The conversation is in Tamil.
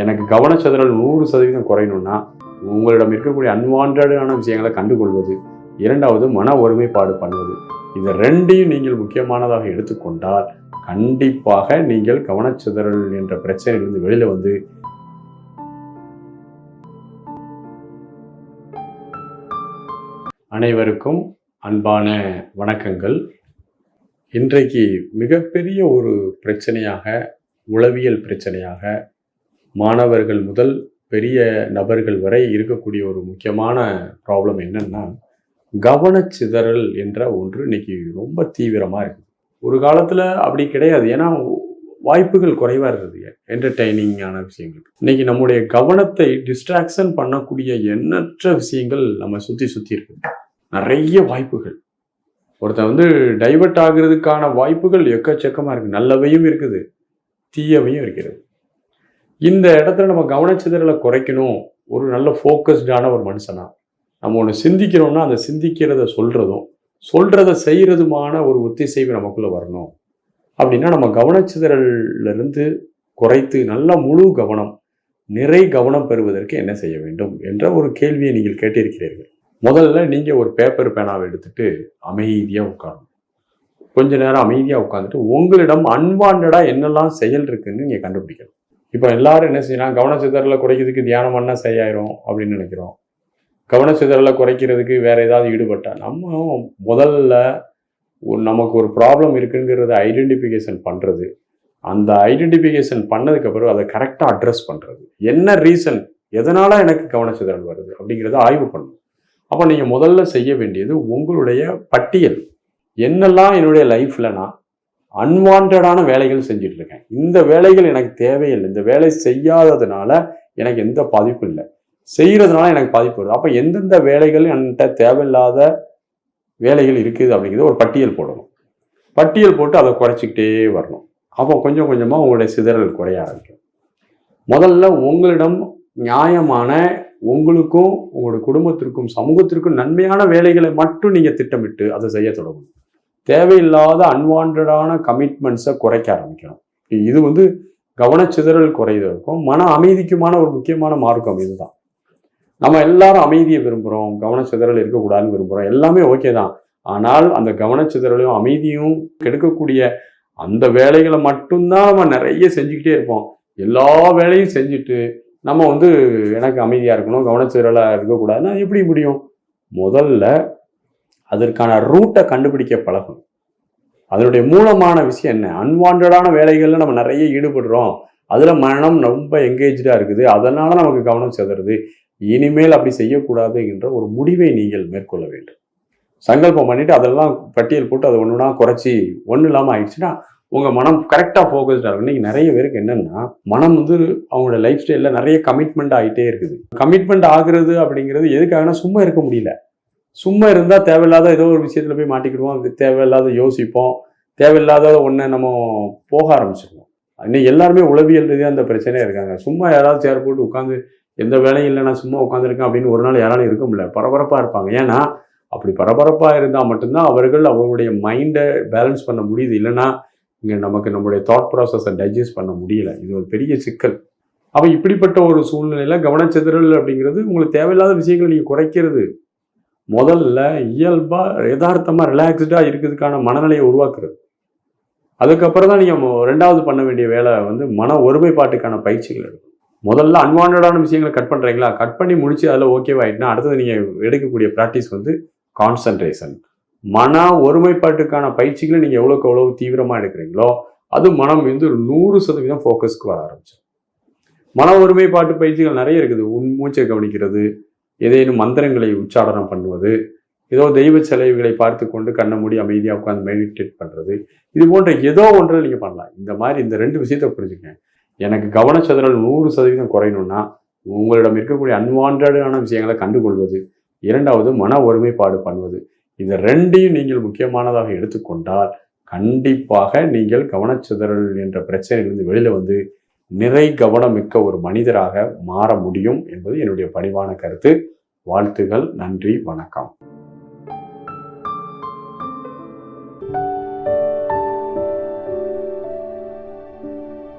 எனக்கு கவனச்சிதறல் 100% குறையணும்னா உங்களிடம் இருக்கக்கூடிய அன்வான்டான விஷயங்களை கண்டுகொள்வது, இரண்டாவது மன ஒருமைப்பாடு பண்ணுவது. இந்த ரெண்டையும் நீங்கள் முக்கியமானதாக எடுத்துக்கொண்டால் கண்டிப்பாக நீங்கள் கவனச்சிதறல் என்ற பிரச்சனையிலிருந்து வெளியில வந்து அனைவருக்கும் அன்பான வணக்கங்கள். இன்றைக்கு மிகப்பெரிய ஒரு பிரச்சனையாக, உளவியல் பிரச்சனையாக, மாணவர்கள் முதல் பெரிய நபர்கள் வரை இருக்கக்கூடிய ஒரு முக்கியமான ப்ராப்ளம் என்னன்னா, கவனச்சிதறல் என்ற ஒன்று இன்னைக்கு ரொம்ப தீவிரமாக இருக்குது. ஒரு காலத்தில் அப்படி கிடையாது. ஏன்னா வாய்ப்புகள் குறைவாக இருக்குது என்டர்டெய்னிங்கான விஷயங்கள். இன்னைக்கு நம்முடைய கவனத்தை டிஸ்ட்ராக்ஷன் பண்ணக்கூடிய எண்ணற்ற விஷயங்கள் நம்ம சுற்றி இருக்குது. நிறைய வாய்ப்புகள். ஒருத்தன் டைவர்ட் ஆகுறதுக்கான வாய்ப்புகள் எக்கச்சக்கமாக இருக்குது. நல்லவையும் இருக்குது, தீயவையும் இருக்கிறது. இந்த இடத்துல நம்ம கவனச்சிதறலை குறைக்கணும். ஒரு நல்ல ஃபோக்கஸ்டான ஒரு மனுஷனா நம்ம ஒன்று சிந்திக்கிறோம்னா அந்த சிந்திக்கிறத சொல்கிறத செய்கிறதுமான ஒரு ஒத்திசைவு நமக்குள்ளே வரணும். அப்படின்னா நம்ம கவனச்சிதறலிருந்து குறைத்து நல்ல முழு கவனம், நிறை கவனம் பெறுவதற்கு என்ன செய்ய வேண்டும் என்ற ஒரு கேள்வியை நீங்கள் கேட்டிருக்கிறீர்கள். முதல்ல நீங்கள் ஒரு பேப்பர் பேனாவை எடுத்துட்டு அமைதியாக உட்காரணும். கொஞ்ச நேரம் அமைதியாக உட்காந்துட்டு உங்களிடம் அன்வான்டாக என்னெல்லாம் செயல் இருக்குன்னு நீங்கள் கண்டுபிடிக்கணும். இப்போ எல்லாரும் என்ன செய்யலாம், கவனச்சிதறலை குறைக்கிறதுக்கு தியானம் பண்ணால் சரியாயிரும் அப்படின்னு நினைக்கிறோம். கவனச்சிதறலை குறைக்கிறதுக்கு வேற ஏதாவது ஈடுபட்டா நம்ம முதல்ல நமக்கு ஒரு ப்ராப்ளம் இருக்குங்கிறத ஐடென்டிஃபிகேஷன் பண்ணுறது, அந்த ஐடென்டிஃபிகேஷன் பண்ணதுக்கப்புறம் அதை கரெக்டாக அட்ரஸ் பண்ணுறது. என்ன ரீசன், எதனால் எனக்கு கவனச்சிதறல் வருது அப்படிங்கிறத ஆய்வு பண்ணணும். அப்போ நீங்கள் முதல்ல செய்ய வேண்டியது உங்களுடைய பட்டியல். என்னெல்லாம் என்னுடைய லைஃப்பில் நான் அன்வான்டான வேலைகள் செஞ்சுட்டு இருக்கேன், இந்த வேலைகள் எனக்கு தேவையில்லை, இந்த வேலை செய்யாததுனால எனக்கு எந்த பாதிப்பும் இல்லை, செய்கிறதுனால எனக்கு பாதிப்பு வருது. அப்போ எந்தெந்த வேலைகள் என்கிட்ட தேவையில்லாத வேலைகள் இருக்குது அப்படிங்கிறது ஒரு பட்டியல் போடணும். பட்டியல் போட்டு அதை குறைச்சிக்கிட்டே வரணும். அப்போ கொஞ்சம் கொஞ்சமாக உங்களுடைய சிதறல் குறைய ஆரம்பிக்கும். முதல்ல உங்களிடம் நியாயமான, உங்களுக்கும் உங்களுடைய குடும்பத்திற்கும் சமூகத்திற்கும் நன்மையான வேலைகளை மட்டும் நீங்கள் திட்டமிட்டு அதை செய்ய தொடங்கணும். தேவையில்லாத அன்வான்டான கமிட்மெண்ட்ஸை குறைக்க ஆரம்பிக்கணும். இது கவனச்சிதறல் குறைவதற்கும் மன அமைதிக்குமான ஒரு முக்கியமான மார்க்கம். இதுதான். நம்ம எல்லாரும் அமைதியை விரும்புகிறோம், கவனச்சிதறல் இருக்கக்கூடாதுன்னு விரும்புகிறோம், எல்லாமே ஓகே தான். ஆனால் அந்த கவனச்சிதறலையும் அமைதியும் கெடுக்கக்கூடிய அந்த வேலைகளை மட்டும்தான் நம்ம நிறைய செஞ்சுக்கிட்டே இருப்போம். எல்லா வேலையும் செஞ்சுட்டு நம்ம எனக்கு அமைதியாக இருக்கணும், கவனச்சிதறலாக இருக்கக்கூடாதுன்னா எப்படி முடியும்? முதல்ல அதற்கான ரூட்டை கண்டுபிடிக்க பழகணும். அதனுடைய மூலமான விஷயம் என்ன? அன்வான்டான வேலைகளில் நம்ம நிறைய ஈடுபடுறோம், அதில் மனம் ரொம்ப எங்கேஜாக இருக்குது, அதனால நமக்கு கவனம் சிதறுது. இனிமேல் அப்படி செய்யக்கூடாது என்ற ஒரு முடிவை நீங்கள் மேற்கொள்ள வேண்டும். சங்கல்பம் பண்ணிட்டு அதெல்லாம் பட்டியல் போட்டு அதை ஒன்றுனா குறைச்சி ஒன்றும் இல்லாமல் ஆயிடுச்சுன்னா உங்கள் மனம் கரெக்டாக ஃபோக்கஸ்டாக இருக்கும். இன்னைக்கு நிறைய பேருக்கு என்னென்னா, மனம் அவங்களோட லைஃப் ஸ்டைலில் நிறைய கமிட்மெண்ட் ஆகிட்டே இருக்குது. கமிட்மெண்ட் ஆகுறது அப்படிங்கிறது எதுக்காகனா சும்மா இருக்க முடியல. சும்மா இருந்தால் தேவையில்லாத ஏதோ ஒரு விஷயத்தில் போய் மாட்டிக்கிடுவோம், தேவையில்லாத யோசிப்போம், தேவையில்லாத ஒன்றை நம்ம போக ஆரம்பிச்சிருவோம். இன்னைக்கு எல்லாருமே உளவியல் ரீதியாக அந்த பிரச்சனையே இருக்காங்க. சும்மா யாராவது சேர் போட்டு உட்காந்து எந்த வேலையும் இல்லை, நான் சும்மா உட்காந்துருக்கேன் அப்படின்னு ஒரு நாள் யாராலும் இருக்க முடியல, பரபரப்பாக இருப்பாங்க. ஏன்னா அப்படி பரபரப்பாக இருந்தால் மட்டும்தான் அவர்களுடைய மைண்டை பேலன்ஸ் பண்ண முடியுது. இல்லைன்னா இங்கே நம்மளுடைய தாட் ப்ராசஸை டைஜஸ்ட் பண்ண முடியல. இது ஒரு பெரிய சிக்கல். அப்போ இப்படிப்பட்ட ஒரு சூழ்நிலையில் கவனச்சிதறல் அப்படிங்கிறது உங்களுக்கு தேவையில்லாத விஷயங்களை நீங்கள் குறைக்கிறது. முதல்ல இயல்பாக யதார்த்தமாக ரிலாக்ஸ்டாக இருக்கிறதுக்கான மனநிலையை உருவாக்குறது. அதுக்கப்புறம் தான் நீங்கள் ரெண்டாவது பண்ண வேண்டிய வேலை மன ஒருமைப்பாட்டுக்கான பயிற்சிகள் எடுக்கும். முதல்ல அன்வான்டான விஷயங்களை கட் பண்ணுறீங்களா, கட் பண்ணி முடிச்சு அதில் ஓகேவாயிட்டுனா அடுத்தது நீங்கள் எடுக்கக்கூடிய ப்ராக்டிஸ் கான்சன்ட்ரேஷன். மன ஒருமைப்பாட்டுக்கான பயிற்சிகளை நீங்கள் எவ்வளோக்கு எவ்வளோ தீவிரமாக எடுக்கிறீங்களோ அது மனம் 100% ஃபோக்கஸ்க்கு வர ஆரம்பிச்சிடும். மன ஒருமைப்பாட்டு பயிற்சிகள் நிறைய இருக்குது. மூச்சை கவனிக்கிறது, ஏதேனும் மந்திரங்களை உச்சாரணம் பண்ணுவது, ஏதோ தெய்வ சிலைகளை பார்த்து கொண்டு கண்ணை மூடி அமைதியாக உட்காந்து மெடிடேட் பண்ணுறது, இது போன்ற ஏதோ ஒன்றில் நீங்கள் பண்ணலாம். இந்த மாதிரி இந்த ரெண்டு விஷயத்தை புரிஞ்சுக்கங்க. எனக்கு கவனச்சிதறல் 100% குறையணும்னா உங்களிடம் இருக்கக்கூடிய அன்வான்டான விஷயங்களை கண்டுகொள்வது, இரண்டாவது மன ஒருமைப்பாடு பண்ணுவது. இந்த ரெண்டையும் நீங்கள் முக்கியமானதாக எடுத்துக்கொண்டால் கண்டிப்பாக நீங்கள் கவனச்சிதறல் என்ற பிரச்சனையிலிருந்து வெளியில நிறை கவனம் மிக்க ஒரு மனிதராக மாற முடியும் என்பது என்னுடைய பணிவான கருத்து. வாழ்த்துகள். நன்றி. வணக்கம்.